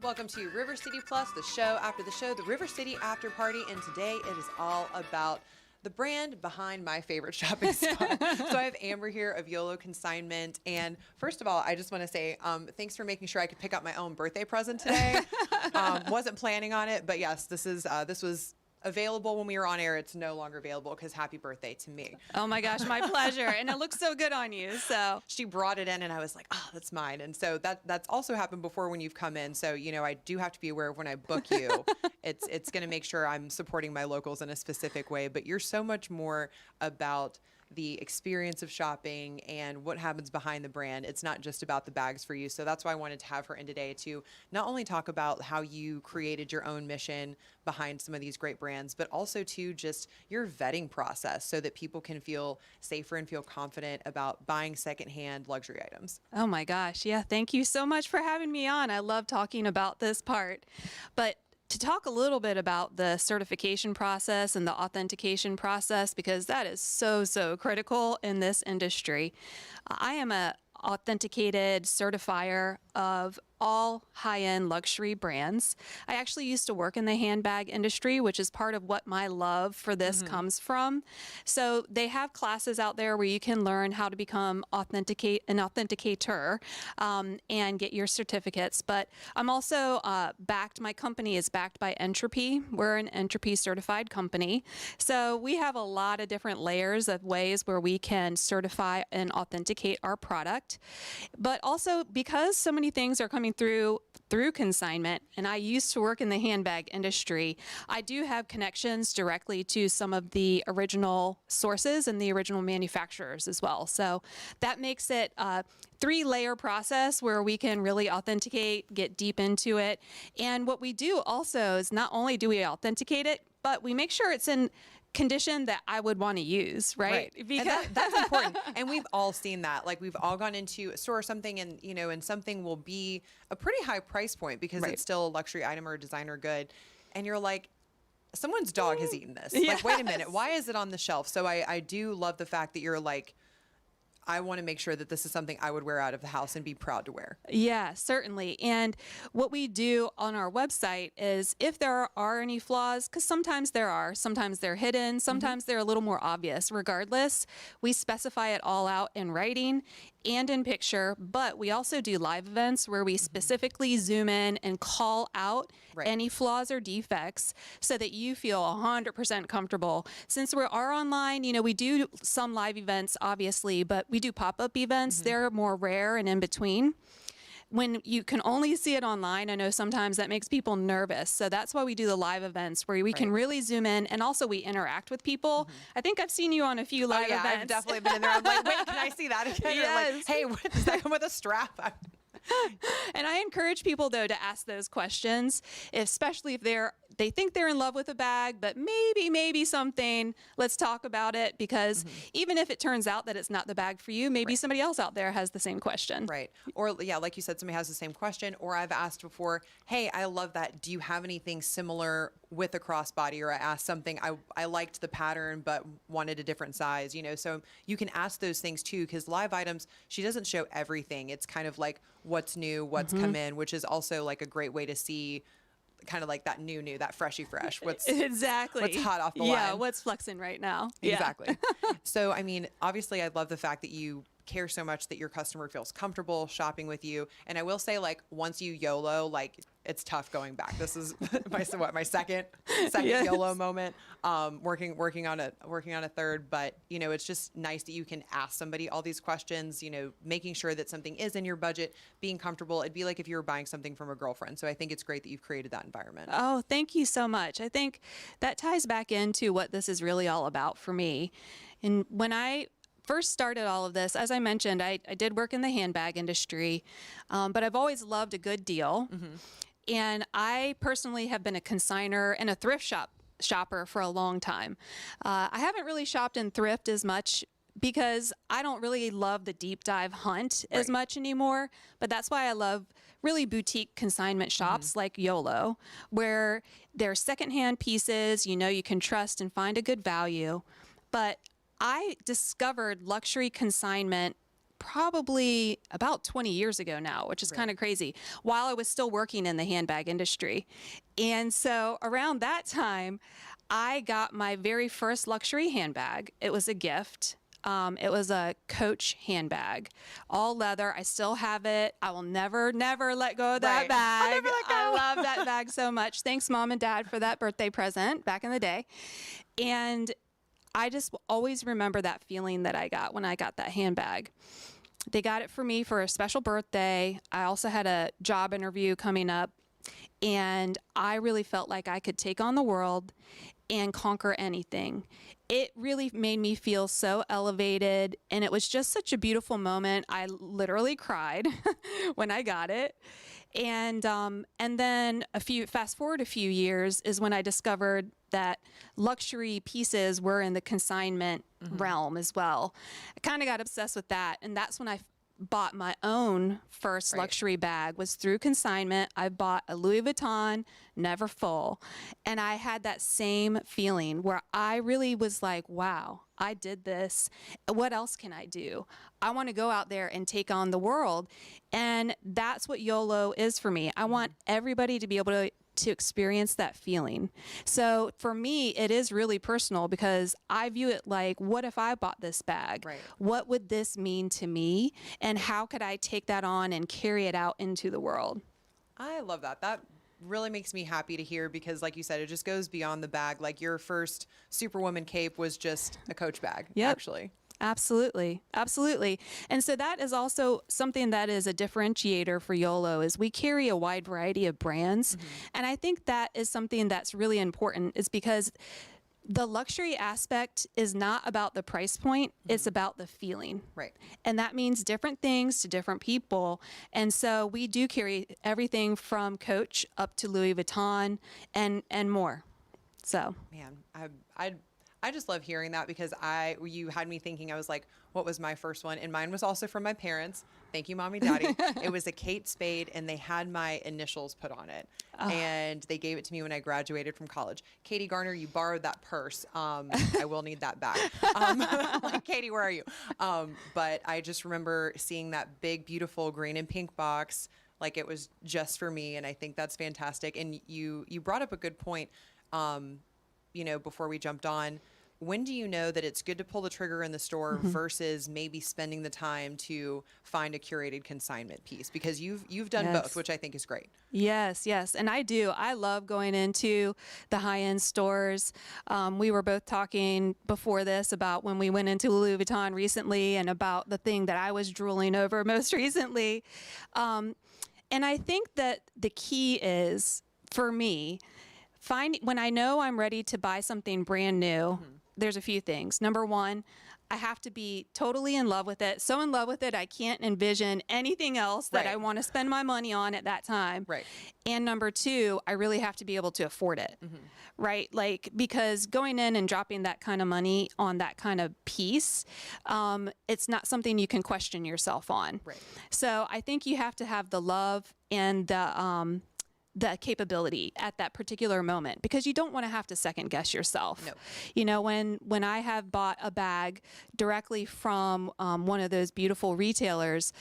Welcome to River City Plus, the show after the show, the River City After Party, and today it is all about the brand behind my favorite shopping spot. So I have Amber here of YOLO Consignment, and first of all, I just want to say thanks for making sure I could pick up my own birthday present today. Wasn't planning on it, but yes, this was available when we were on air. It's no longer available because happy birthday to me. Oh my gosh, my pleasure. And it looks so good on you. So she brought it in and I was like, oh, that's mine. And so that's also happened before when you've come in. So, you know, I do have to be aware of when I book you, it's going to make sure I'm supporting my locals in a specific way. But you're so much more about the experience of shopping and what happens behind the brand. It's not just about the bags for you. So that's why I wanted to have her in today to not only talk about how you created your own mission behind some of these great brands, but also to just your vetting process so that people can feel safer and feel confident about buying secondhand luxury items. oh my gosh. Yeah. Thank you so much for having me on. I love talking about this part. But to talk a little bit about the certification process and the authentication process, because that is so critical in this industry. I am a authenticated certifier of all high-end luxury brands. I actually used to work in the handbag industry, which is part of what my love for this comes from. So they have classes out there where you can learn how to become an authenticator and get your certificates. But I'm also my company is backed by Entropy. We're an Entropy certified company. So we have a lot of different layers of ways where we can certify and authenticate our product. But also because so many things are coming through consignment, and I used to work in the handbag industry, I do have connections directly to some of the original sources and the original manufacturers as well. So that makes it a 3-layer process where we can really authenticate, get deep into it. And what we do also is not only do we authenticate it, but we make sure it's in condition that I would want to use, right? Because that's important. And we've all seen that. Like we've all gone into a store or something and, you know, and something will be a pretty high price point because it's still a luxury item or a designer good. And you're like, someone's dog has eaten this. Like, wait a minute, why is it on the shelf? So I do love the fact that you're like, I want to make sure that this is something I would wear out of the house and be proud to wear. Yeah, certainly. And what we do on our website is if there are any flaws, because sometimes they're hidden, sometimes they're a little more obvious. Regardless, we specify it all out in writing and in picture, but we also do live events where we specifically zoom in and call out any flaws or defects so that you feel 100% comfortable. Since we are online, you know, we do some live events, obviously, but we do pop-up events. They're more rare and in between. When you can only see it online, I know sometimes that makes people nervous. So that's why we do the live events where we can really zoom in, and also we interact with people. I think I've seen you on a few live events. I've definitely been in there. I'm like, wait, can I see that again? Yes. Like, hey, does that come with a strap? And I encourage people, though, to ask those questions, especially if they think they're in love with a bag, but maybe something. Let's talk about it, because even if it turns out that it's not the bag for you, maybe somebody else out there has the same question. Right. Or, yeah, like you said, somebody has the same question. Or I've asked before, hey, I love that. Do you have anything similar with a crossbody? Or I asked something, I liked the pattern, but wanted a different size, you know? So you can ask those things, too, because live items, she doesn't show everything. It's kind of like what's new, what's come in, which is also like a great way to see kind of like that new, that freshy fresh. What's hot off the line. Yeah, what's flexing right now. Exactly. So, I mean, obviously, I love the fact that you care so much that your customer feels comfortable shopping with you. And I will say, like, once you YOLO, like, it's tough going back. This is my second YOLO moment. Working on a third, but you know, it's just nice that you can ask somebody all these questions. You know, making sure that something is in your budget, being comfortable. It'd be like if you were buying something from a girlfriend. So I think it's great that you've created that environment. Oh, thank you so much. I think that ties back into what this is really all about for me. And when I first started all of this, as I mentioned, I did work in the handbag industry, but I've always loved a good deal. And I personally have been a consignor and a thrift shopper for a long time. I haven't really shopped in thrift as much because I don't really love the deep dive hunt as much anymore. But that's why I love really boutique consignment shops like YOLO, where they're secondhand pieces, you know, you can trust and find a good value. But I discovered luxury consignment probably about 20 years ago now, which is kind of crazy, while I was still working in the handbag industry. And so around that time, I got my very first luxury handbag. It was a gift. It was a Coach handbag, all leather. I still have it. I will never, never let go of that bag. I'll never let go. I love that bag so much. Thanks, Mom and Dad, for that birthday present back in the day. And I just always remember that feeling that I got when I got that handbag. They got it for me for a special birthday. I also had a job interview coming up, and I really felt like I could take on the world and conquer anything. It really made me feel so elevated, and it was just such a beautiful moment. I literally cried when I got it. And then fast forward a few years is when I discovered that luxury pieces were in the consignment realm as well. I kind of got obsessed with that, and that's when I bought my own first luxury bag. Was through consignment. I bought a Louis Vuitton, never full, and I had that same feeling where I really was like, wow, I did this. What else can I do? I want to go out there and take on the world. And that's what YOLO is for me. I want everybody to be able to experience that feeling. So for me, it is really personal because I view it like, what if I bought this bag? Right. What would this mean to me? And how could I take that on and carry it out into the world? I love that. That really makes me happy to hear because, like you said, it just goes beyond the bag. Like your first Superwoman cape was just a Coach bag, actually. Absolutely. Absolutely. And so that is also something that is a differentiator for YOLO is we carry a wide variety of brands. And I think that is something that's really important is because the luxury aspect is not about the price point. It's about the feeling. Right. And that means different things to different people. And so we do carry everything from Coach up to Louis Vuitton and more. So, Man, I just love hearing that because you had me thinking, I was like, what was my first one? And mine was also from my parents. Thank you, Mommy, Daddy. It was a Kate Spade, and they had my initials put on it. And they gave it to me when I graduated from college. Katie Garner, you borrowed that purse. I will need that back. Like, Katie, where are you? But I just remember seeing that big, beautiful green and pink box, like it was just for me. And I think that's fantastic. And you brought up a good point. Before we jumped on, when do you know that it's good to pull the trigger in the store versus maybe spending the time to find a curated consignment piece? Because you've done both, which I think is great. Yes. And I do. I love going into the high-end stores. We were both talking before this about when we went into Louis Vuitton recently and about the thing that I was drooling over most recently. And I think that the key is, for me, when I know I'm ready to buy something brand new, there's a few things. Number one, I have to be totally in love with it. So in love with it, I can't envision anything else that I want to spend my money on at that time. Right. And number two, I really have to be able to afford it. Right? Like, because going in and dropping that kind of money on that kind of piece, it's not something you can question yourself on. Right. So I think you have to have the love and the capability at that particular moment because you don't want to have to second guess yourself. No. When I have bought a bag directly from one of those beautiful retailers,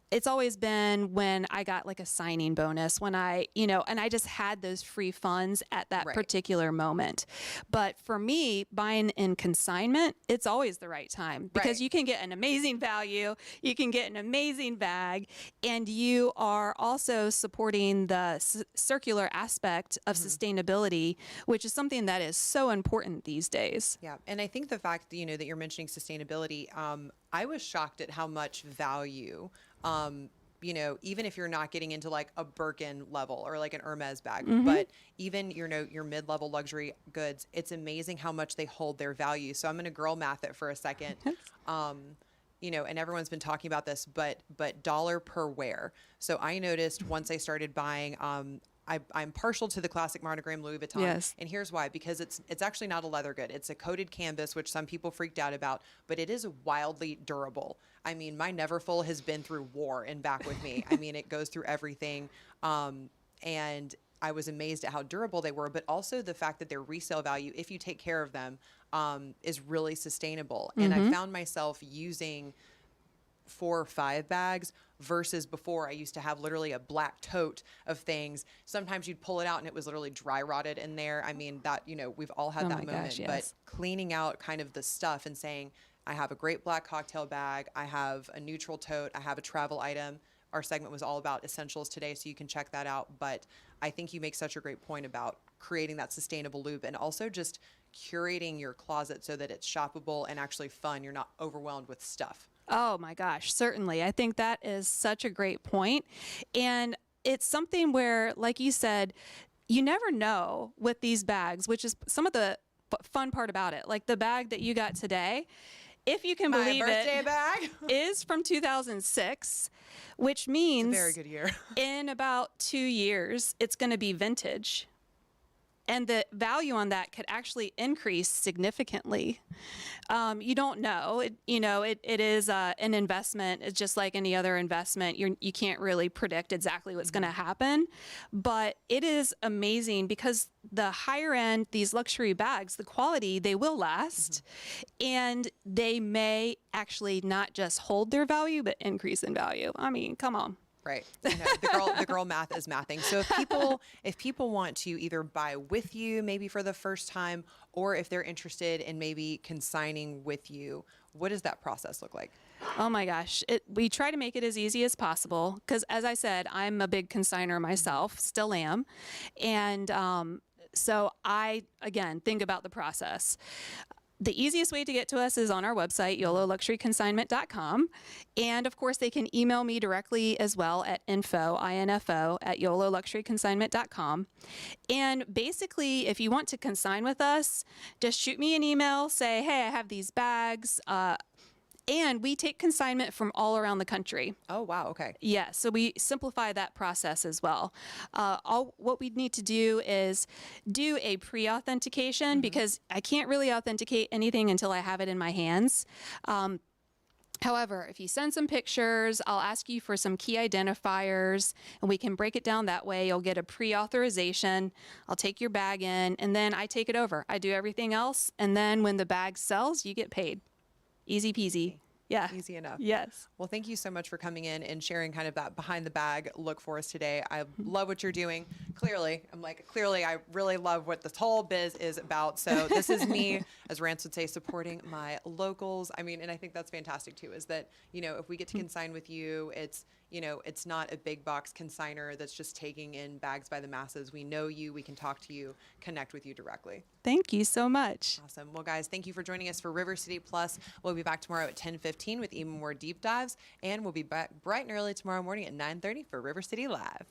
it's always been when I got like a signing bonus and I just had those free funds at that particular moment. But for me, buying in consignment, it's always the right time because you can get an amazing value, you can get an amazing bag, and you are also supporting the circular aspect of sustainability, which is something that is so important these days. Yeah. And I think the fact that, that you're mentioning sustainability, I was shocked at how much value even if you're not getting into like a Birkin level or like an Hermes bag, but even, your mid-level luxury goods, it's amazing how much they hold their value. So I'm going to girl math it for a second. And everyone's been talking about this, but dollar per wear. So I noticed once I started buying, I'm partial to the classic monogram Louis Vuitton. Yes. And here's why, because it's actually not a leather good. It's a coated canvas, which some people freaked out about, but it is wildly durable. I mean, my Neverfull has been through war and back with me. I mean, it goes through everything. And I was amazed at how durable they were, but also the fact that their resale value, if you take care of them, is really sustainable. And I found myself using 4 or 5 bags versus before I used to have literally a black tote of things. Sometimes you'd pull it out and it was literally dry rotted in there. I mean, that, you know, we've all had Oh that my moment, gosh, but yes. cleaning out kind of the stuff and saying, I have a great black cocktail bag, I have a neutral tote, I have a travel item. Our segment was all about essentials today, so you can check that out. But I think you make such a great point about creating that sustainable loop and also just curating your closet so that it's shoppable and actually fun. You're not overwhelmed with stuff. Oh my gosh, certainly. I think that is such a great point. And it's something where, like you said, you never know with these bags, which is some of the fun part about it. Like the bag that you got today, if you can My believe birthday it, bag. is from 2006, which means Very good year. in about 2 years, it's going to be vintage. And the value on that could actually increase significantly. You don't know. It is an investment. It's just like any other investment. You can't really predict exactly what's going to happen. But it is amazing because the higher end, these luxury bags, the quality, they will last. And they may actually not just hold their value, but increase in value. I mean, come on. Right. You know, the girl math is mathing. So if people want to either buy with you maybe for the first time, or if they're interested in maybe consigning with you, what does that process look like? Oh my gosh. We try to make it as easy as possible because, as I said, I'm a big consigner myself, still am. And so I, again, think about the process. The easiest way to get to us is on our website, YOLOLuxuryConsignment.com. And of course, they can email me directly as well at info at YOLOLuxuryConsignment.com. And basically, if you want to consign with us, just shoot me an email, say, hey, I have these bags. And we take consignment from all around the country. Oh, wow. Okay. Yeah, so we simplify that process as well. What we need to do is do a pre-authentication because I can't really authenticate anything until I have it in my hands. However, if you send some pictures, I'll ask you for some key identifiers and we can break it down that way. You'll get a pre-authorization. I'll take your bag in and then I take it over. I do everything else. And then when the bag sells, you get paid. Easy peasy. Yeah. Easy enough. Yes. Well, thank you so much for coming in and sharing kind of that behind the bag look for us today. I love what you're doing. Clearly, I really love what this whole biz is about. So this is me, as Rance would say, supporting my locals. I mean, and I think that's fantastic too, is that, you know, if we get to consign with you, it's, you know, it's not a big box consigner that's just taking in bags by the masses. We know you, we can talk to you, connect with you directly. Thank you so much. Awesome. Well, guys, thank you for joining us for River City Plus. We'll be back tomorrow at 10:15 with even more deep dives, and we'll be back bright and early tomorrow morning at 9:30 for River City Live.